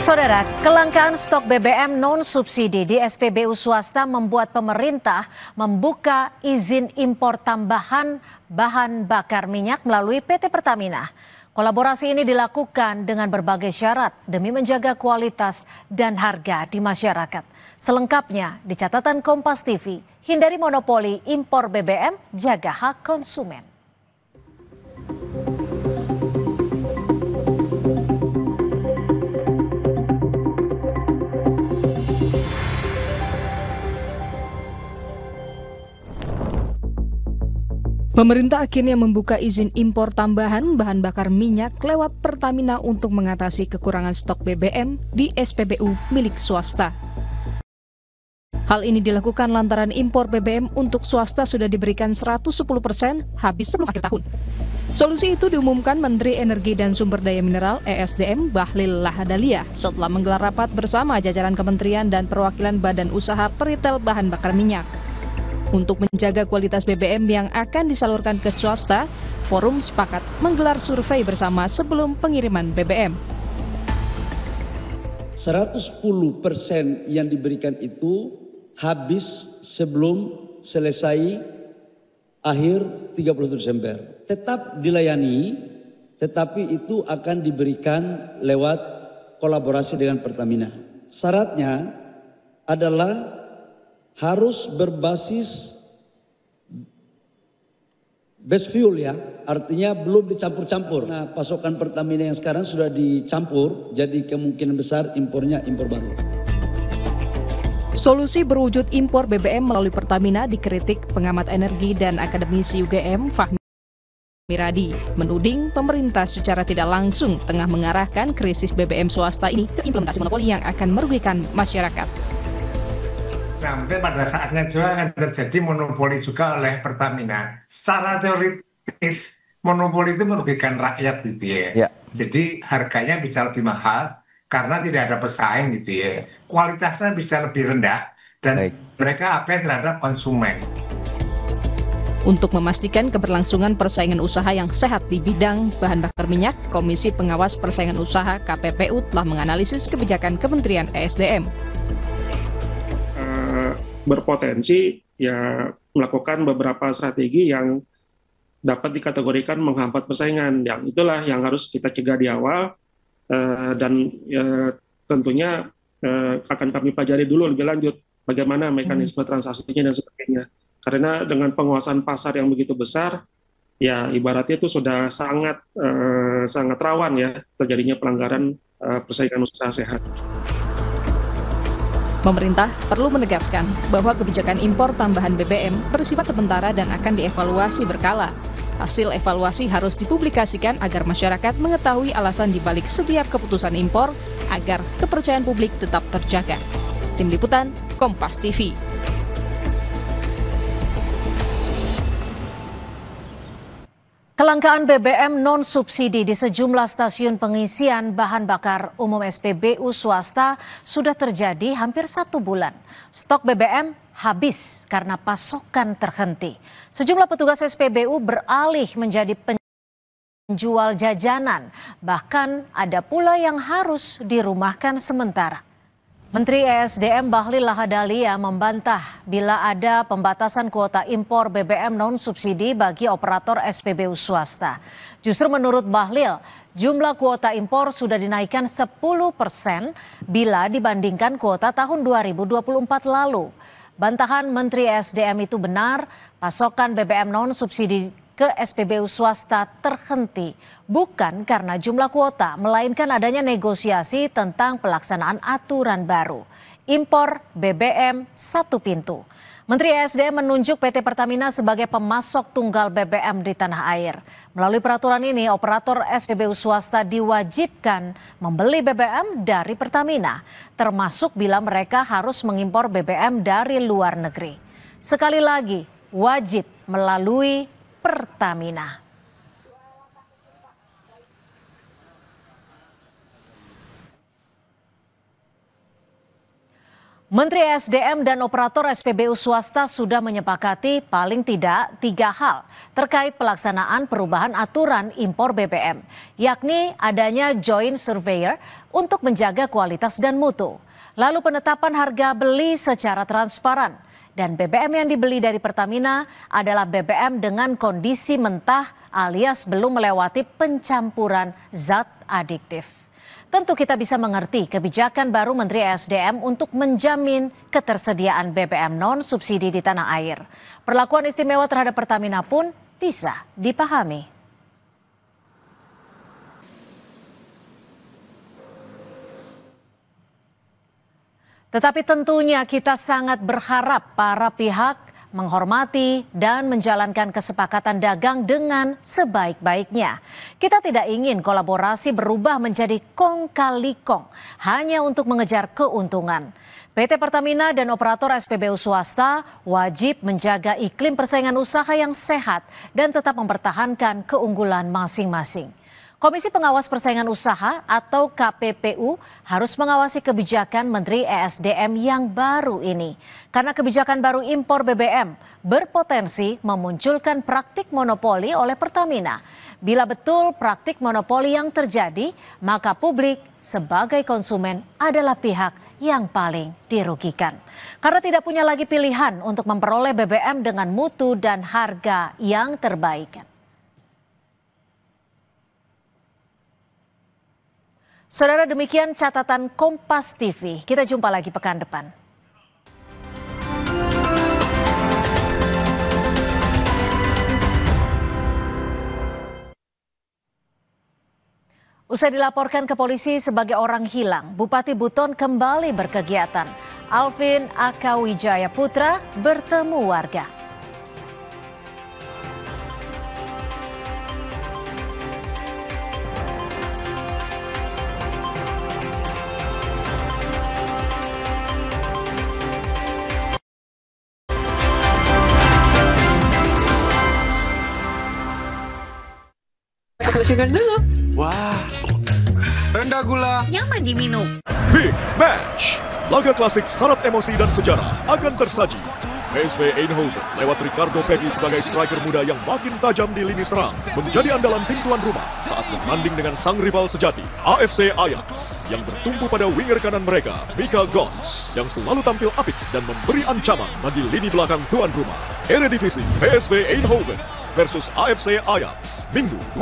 Saudara, kelangkaan stok BBM non-subsidi di SPBU swasta membuat pemerintah membuka izin impor tambahan bahan bakar minyak melalui PT Pertamina. Kolaborasi ini dilakukan dengan berbagai syarat demi menjaga kualitas dan harga di masyarakat. Selengkapnya di catatan Kompas TV, hindari monopoli impor BBM, jaga hak konsumen. Pemerintah akhirnya membuka izin impor tambahan bahan bakar minyak lewat Pertamina untuk mengatasi kekurangan stok BBM di SPBU milik swasta. Hal ini dilakukan lantaran impor BBM untuk swasta sudah diberikan 110% habis sebelum akhir tahun. Solusi itu diumumkan Menteri Energi dan Sumber Daya Mineral (ESDM) Bahlil Lahadalia setelah menggelar rapat bersama jajaran kementerian dan perwakilan badan usaha peritel bahan bakar minyak. Untuk menjaga kualitas BBM yang akan disalurkan ke swasta, forum sepakat menggelar survei bersama sebelum pengiriman BBM. 110% yang diberikan itu habis sebelum selesai akhir 31 Desember. Tetap dilayani, tetapi itu akan diberikan lewat kolaborasi dengan Pertamina. Syaratnya adalah harus berbasis base fuel ya, artinya belum dicampur-campur. Nah, pasokan Pertamina yang sekarang sudah dicampur, jadi kemungkinan besar impornya impor baru. Solusi berwujud impor BBM melalui Pertamina dikritik pengamat energi dan akademisi UGM Fahmi Miradi, menuding pemerintah secara tidak langsung tengah mengarahkan krisis BBM swasta ini ke implementasi monopoli yang akan merugikan masyarakat. Nah, mungkin pada saatnya juga akan terjadi monopoli juga oleh Pertamina. Secara teoritis, monopoli itu merugikan rakyat gitu ya. Jadi harganya bisa lebih mahal karena tidak ada pesaing gitu ya. Kualitasnya bisa lebih rendah dan mereka abai terhadap konsumen. Untuk memastikan keberlangsungan persaingan usaha yang sehat di bidang bahan bakar minyak, Komisi Pengawas Persaingan Usaha KPPU telah menganalisis kebijakan Kementerian ESDM. Berpotensi ya melakukan beberapa strategi yang dapat dikategorikan menghambat persaingan. Yang itulah yang harus kita cegah di awal dan tentunya akan kami pelajari dulu lebih lanjut bagaimana mekanisme transaksinya dan sebagainya. Karena dengan penguasaan pasar yang begitu besar, ya ibaratnya itu sudah sangat rawan ya terjadinya pelanggaran persaingan usaha sehat. Pemerintah perlu menegaskan bahwa kebijakan impor tambahan BBM bersifat sementara dan akan dievaluasi berkala. Hasil evaluasi harus dipublikasikan agar masyarakat mengetahui alasan dibalik setiap keputusan impor agar kepercayaan publik tetap terjaga. Tim Liputan, Kompas TV. Kelangkaan BBM non-subsidi di sejumlah stasiun pengisian bahan bakar umum SPBU swasta sudah terjadi hampir 1 bulan. Stok BBM habis karena pasokan terhenti. Sejumlah petugas SPBU beralih menjadi penjual jajanan. Bahkan ada pula yang harus dirumahkan sementara. Menteri ESDM Bahlil Lahadalia membantah bila ada pembatasan kuota impor BBM non-subsidi bagi operator SPBU swasta. Justru menurut Bahlil, jumlah kuota impor sudah dinaikkan 10% bila dibandingkan kuota tahun 2024 lalu. Bantahan Menteri ESDM itu benar, pasokan BBM non-subsidi ke SPBU swasta terhenti, bukan karena jumlah kuota, melainkan adanya negosiasi tentang pelaksanaan aturan baru. Impor BBM satu pintu. Menteri ESDM menunjuk PT Pertamina sebagai pemasok tunggal BBM di tanah air. Melalui peraturan ini, operator SPBU swasta diwajibkan membeli BBM dari Pertamina, termasuk bila mereka harus mengimpor BBM dari luar negeri. Sekali lagi, wajib melalui Pertamina. Menteri SDM dan operator SPBU swasta sudah menyepakati paling tidak 3 hal terkait pelaksanaan perubahan aturan impor BBM, yakni adanya joint surveyor untuk menjaga kualitas dan mutu, lalu penetapan harga beli secara transparan, dan BBM yang dibeli dari Pertamina adalah BBM dengan kondisi mentah alias belum melewati pencampuran zat adiktif. Tentu kita bisa mengerti kebijakan baru Menteri SDM untuk menjamin ketersediaan BBM non-subsidi di tanah air. Perlakuan istimewa terhadap Pertamina pun bisa dipahami. Tetapi tentunya kita sangat berharap para pihak menghormati dan menjalankan kesepakatan dagang dengan sebaik-baiknya. Kita tidak ingin kolaborasi berubah menjadi kong kali kong hanya untuk mengejar keuntungan. PT Pertamina dan operator SPBU swasta wajib menjaga iklim persaingan usaha yang sehat dan tetap mempertahankan keunggulan masing-masing. Komisi Pengawas Persaingan Usaha atau KPPU harus mengawasi kebijakan Menteri ESDM yang baru ini. Karena kebijakan baru impor BBM berpotensi memunculkan praktik monopoli oleh Pertamina. Bila betul praktik monopoli yang terjadi, maka publik sebagai konsumen adalah pihak yang paling dirugikan. Karena tidak punya lagi pilihan untuk memperoleh BBM dengan mutu dan harga yang terbaik. Saudara, demikian catatan Kompas TV. Kita jumpa lagi pekan depan. Usai dilaporkan ke polisi sebagai orang hilang, Bupati Buton kembali berkegiatan. Alvin Akawijaya Putra bertemu warga. Sugar dulu. Wah, rendah gula. Nyaman diminum. Big Match. Laga klasik syarat emosi dan sejarah akan tersaji. PSV Eindhoven lewat Ricardo Pepi sebagai striker muda yang makin tajam di lini serang menjadi andalan tim tuan rumah saat bertanding dengan sang rival sejati AFC Ajax yang bertumpu pada winger kanan mereka Mika Gons yang selalu tampil apik dan memberi ancaman bagi lini belakang tuan rumah. Eredivisie PSV Eindhoven versus AFC Ajax Minggu